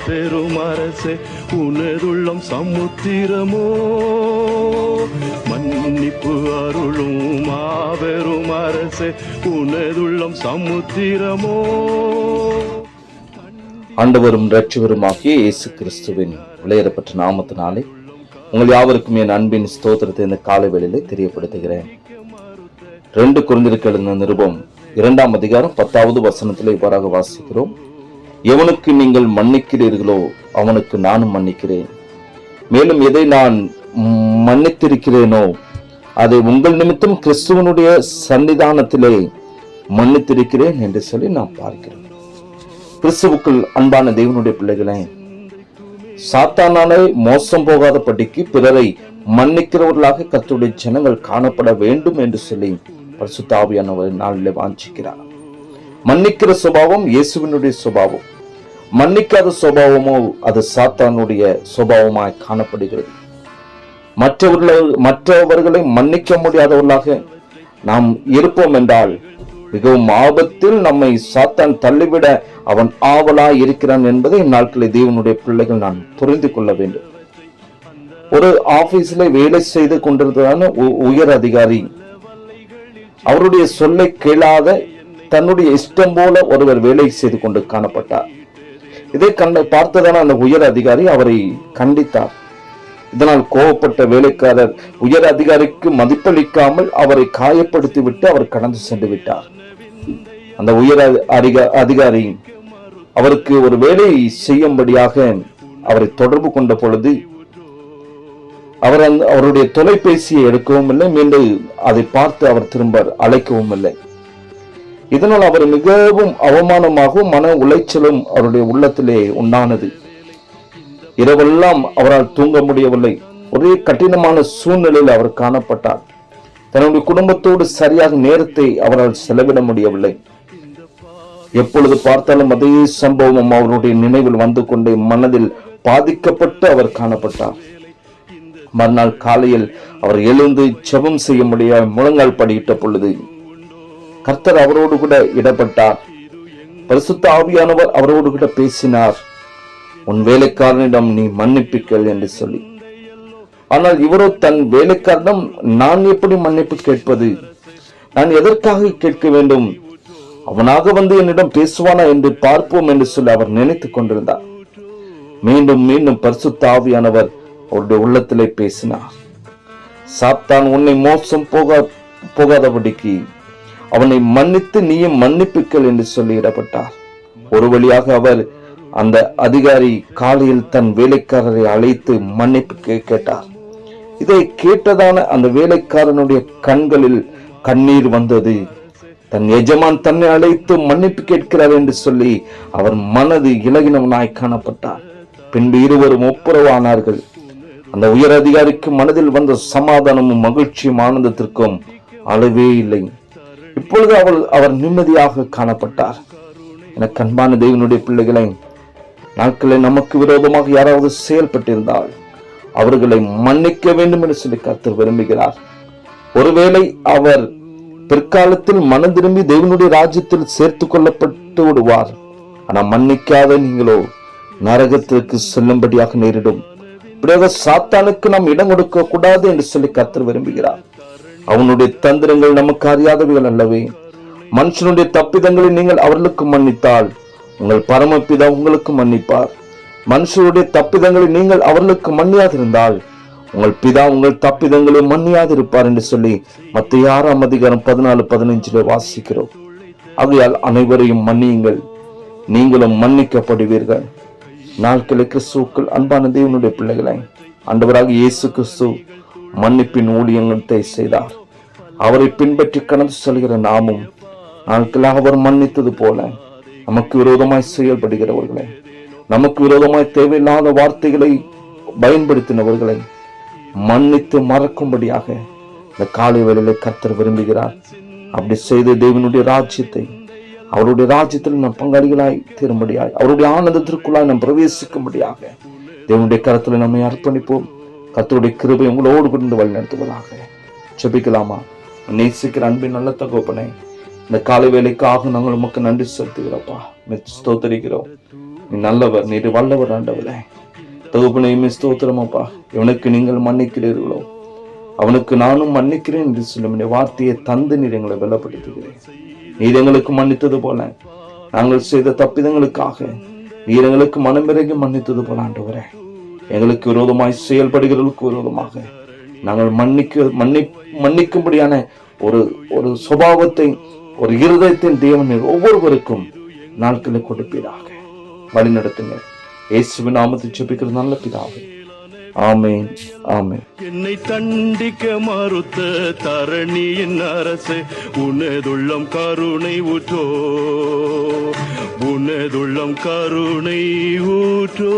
மாபெரும் அரசே உனதுள்ளம் சமுத்திரமோ, மன்னிப்பு அருளும் மாபெரும் அரசே உனதுள்ளம் சமுத்திரமோ. ஆண்டவரும் இரட்சகருமாகிய இயேசு கிறிஸ்துவின் விலையேறப்பட்ட நாமத்தினாலே உங்கள் யாவருக்கும் என் அன்பின் ஸ்தோத்திரத்தை இந்த காலை வேளையிலே தெரியப்படுத்துகிறேன். 2 கொரிந்தியருக்கு எழுதின நிருபம் 2ஆம் அதிகாரம் 10வது வசனத்திலே இவ்வாறாக வாசிக்கிறோம். எவனுக்கு நீங்கள் மன்னிக்கிறீர்களோ அவனுக்கு நானும் மன்னிக்கிறேன். மேலும் எதை நான் மன்னித்திருக்கிறேனோ அதை உங்கள் நிமித்தம் கிறிஸ்துவனுடைய சன்னிதானத்திலே மன்னித்திருக்கிறேன் என்று சொல்லி நாம் பார்க்கிறோம். கிறிஸ்துவுக்குள் அன்பான தேவனுடைய பிள்ளைகளே, சாத்தானாலே மோசம் போகாத படிக்கு பிறரை மன்னிக்கிறவர்களாக கர்த்தருடைய ஜனங்கள் காணப்பட வேண்டும் என்று சொல்லி பரிசுத்த ஆவியானவர் நாளிலே வாஞ்சிக்கிறார். மன்னிக்கிற சுபாவம் இயேசுவினுடைய சுபாவம், மன்னிக்காத சுபாவமோ அது சாத்தானுடைய சுபாவமாய் காணப்படுகிறது. மற்றவர்களை மன்னிக்க முடியாதவர்களாக நாம் இருப்போம் என்றால் மிகவும் ஆபத்தில் நம்மை சாத்தான் தள்ளிவிட அவன் ஆவலாய் இருக்கிறான் என்பதை இந்நாட்களில் தேவனுடைய பிள்ளைகள் நான் புரிந்து கொள்ள வேண்டும். ஒரு ஆபீஸ்ல வேலை செய்து கொண்டிருந்ததான உயர் அதிகாரி அவருடைய சொல்லை கேளாத தன்னுடைய இஷ்டம் போல ஒருவர் வேலை செய்து கொண்டு காணப்பட்டார். இதை பார்த்ததான அந்த உயர் அதிகாரி அவரை கண்டித்தார். இதனால் கோபப்பட்ட வேலைக்காரர் உயர் அதிகாரிக்கு மதிப்பளிக்காமல் அவரை காயப்படுத்தி விட்டு அவர் கடந்து சென்று விட்டார். அந்த உயர் அதிகாரி அவருக்கு ஒரு வேலை செய்யும்படியாக அவரை தொடர்பு கொண்ட பொழுது அவருடைய தொலைபேசியை எடுக்கவும் இல்லை, மீண்டும் அதை பார்த்து அவர் திரும்ப அழைக்கவும் இல்லை. இதனால் அவர் மிகவும் அவமானமாகவும் மன உளைச்சலும் அவருடைய உள்ளத்திலே உண்டானது. இரவெல்லாம் அவரால் தூங்க முடியவில்லை. ஒரே கடினமான சூழ்நிலையில் அவர் காணப்பட்டார். தன்னுடைய குடும்பத்தோடு சரியாக நேரத்தை அவரால் செலவிட முடியவில்லை. எப்பொழுது பார்த்தாலும் அதே சம்பவம் அவருடைய நினைவில் வந்து கொண்டே மனதில் பாதிக்கப்பட்டு அவர் காணப்பட்டார். மறுநாள் காலையில் அவர் எழுந்து ஜெபம் செய்ய முடியாத முழங்கால் படியிட்ட பொழுது கர்த்தர் அவரோடு கூட இடப்பட்டார். பரிசுத்த ஆவியானவர் அவரோடு கூட பேசினார். உன் வேலைக்காரனிடம் நீ மன்னிப்புக்கள் என்று சொல்லி. ஆனால் இவரோ தன் வேலைக்காரனிடம் நான் எப்படி மன்னிப்பு கேட்பது, நான் எதற்காக கேட்க வேண்டும், அவனாக வந்து என்னிடம் பேசுவானா என்று பார்ப்போம் என்று சொல்லி அவர் நினைத்துக் கொண்டிருந்தார். மீண்டும் மீண்டும் பரிசுத்த ஆவியானவர் அவருடைய உள்ளத்திலே பேசினார். சாத்தான் உன்னை மோசம் போகாதபடிக்கு அவனை மன்னித்து நீயும் மன்னிப்புக்கள் என்று சொல்லி இடப்பட்டார். ஒரு வழியாக அவர் அந்த அதிகாரி காலையில் தன் வேலைக்காரரை அழைத்து மன்னிப்பு கேட்டார். இதை கேட்டதான அந்த வேலைக்காரனுடைய கண்களில் கண்ணீர் வந்தது. தன் எஜமான் தன்னை அழைத்து மன்னிப்பு கேட்கிறார் என்று சொல்லி அவர் மனது இலகினவனாய் காணப்பட்டார். பின்பு இருவரும் ஒப்புரவானார்கள். அந்த உயர் அதிகாரிக்கு மனதில் வந்த சமாதானமும் மகிழ்ச்சியும் ஆனந்தத்திற்கும் அளவே இல்லை. இப்பொழுது அவர் நிம்மதியாக காணப்பட்டார். எனக்கு அன்பான தேவனுடைய பிள்ளைகளை, நாட்களில் நமக்கு விரோதமாக யாராவது செயல்பட்டிருந்தால் அவர்களை மன்னிக்க வேண்டும் என்று சொல்லி கர்த்தர் விரும்புகிறார். ஒருவேளை அவர் பிற்காலத்தில் மனம் திரும்பி தேவனுடைய ராஜ்யத்தில் சேர்த்து கொள்ளப்பட்டு விடுவார். ஆனா மன்னிக்காத நீங்களோ நரகத்திற்கு செல்லும்படியாக நேரிடும். இப்படியாக சாத்தானுக்கு நாம் இடம் கொடுக்க கூடாது என்று சொல்லி கர்த்தர் விரும்புகிறார். அவனுடைய தந்திரங்கள் நமக்கு அறியாதவைகள் அல்லவே. மனுஷனுடைய தப்பிதங்களை நீங்கள் அவர்களுக்கு மன்னித்தால் உங்கள் பரமபிதா உங்களுக்கு மன்னிப்பார். மனுஷருடைய தப்பிதங்களை நீங்கள் அவர்களுக்கு மன்னியாதிருந்தால் உங்கள் பிதா உங்கள் தப்பிதங்களை மன்னியாதிருப்பார் என்று சொல்லி மத்தேயு 6ஆம் அதிகாரம் 14-15 வாசிக்கிறோம். ஆகையால் அனைவரையும் மன்னியுங்கள், நீங்களும் மன்னிக்கப்படுவீர்கள். நாட்களை கிறிஸ்துவுக்குள் அன்பான தேவனுடைய பிள்ளைகளை, ஆண்டவராக இயேசு கிறிஸ்து மன்னிப்பின் ஊழியத்தை செய்தார். அவரை பின்பற்றி கடந்து செல்கிற நாமும் நாட்களாக அவர் மன்னித்தது போல நமக்கு விரோதமாய் செயல்படுகிறவர்களை, நமக்கு விரோதமாய் தேவையில்லாத வார்த்தைகளை பயன்படுத்தினவர்களை மன்னித்து மறக்கும்படியாக இந்த காலை வேளையிலே கர்த்தர் விரும்புகிறார். அப்படி செய்து தேவனுடைய ராஜ்யத்தை, அவருடைய ராஜ்யத்தில் நம் பங்காளிகளாய் தீரும்படியாய், அவருடைய ஆனந்தத்திற்குள்ளாய் நாம் பிரவேசிக்கும்படியாக தேவனுடைய கரத்தில் நம்மை அர்ப்பணிப்போம். கர்த்தருடைய கிருபை உங்களோடு கொண்டு வழி நடத்துவதாக. ஜெபிக்கலாமா? நேசிக்கிற அன்பின் நல்ல தகப்பனே, இந்த காலை வேலைக்காக நாங்கள் உமக்கு நன்றி செலுத்துகிறோப்பா, ஸ்தோத்திரிக்கிறோம். நீ நல்லவர், நீர் வல்லவர் ஆண்டவரே. தகப்பனே ஸ்தோத்திரமப்பா. இவனுக்கு நீங்கள் மன்னிக்கிறீர்களோ அவனுக்கு நானும் மன்னிக்கிறேன் என்று சொல்லும் வார்த்தையை தந்து நீர் எங்களை பலப்படுத்துகிறேன். நீர் எங்களுக்கு மன்னித்தது போல நாங்கள் செய்த தப்பிதங்களுக்காக நீர் எங்களுக்கு மனமிறங்கி மன்னித்தது போல ஆண்டவரே, எங்களுக்கு விரோதமாய் செயல்படுகிறவர்களுக்கு விரோதமாக நாங்கள் மன்னிக்கும்படியான ஒரு சுபாவத்தை, ஒரு இருதயத்தின் தேவனில் ஒவ்வொருவருக்கும் நாட்களை கொடுப்பீராக. வழி நடத்துங்க. இயேசுவின் நாமத்தில் ஜெபிக்கிற நல்ல பிதாவே, ஆமென், ஆமென். என்னை தண்டிக்க மறுத்த தரணியின் அரசே, உனதுள்ளம் கருணை ஊற்றோ, உனதுள்ளம் கருணை ஊற்றோ.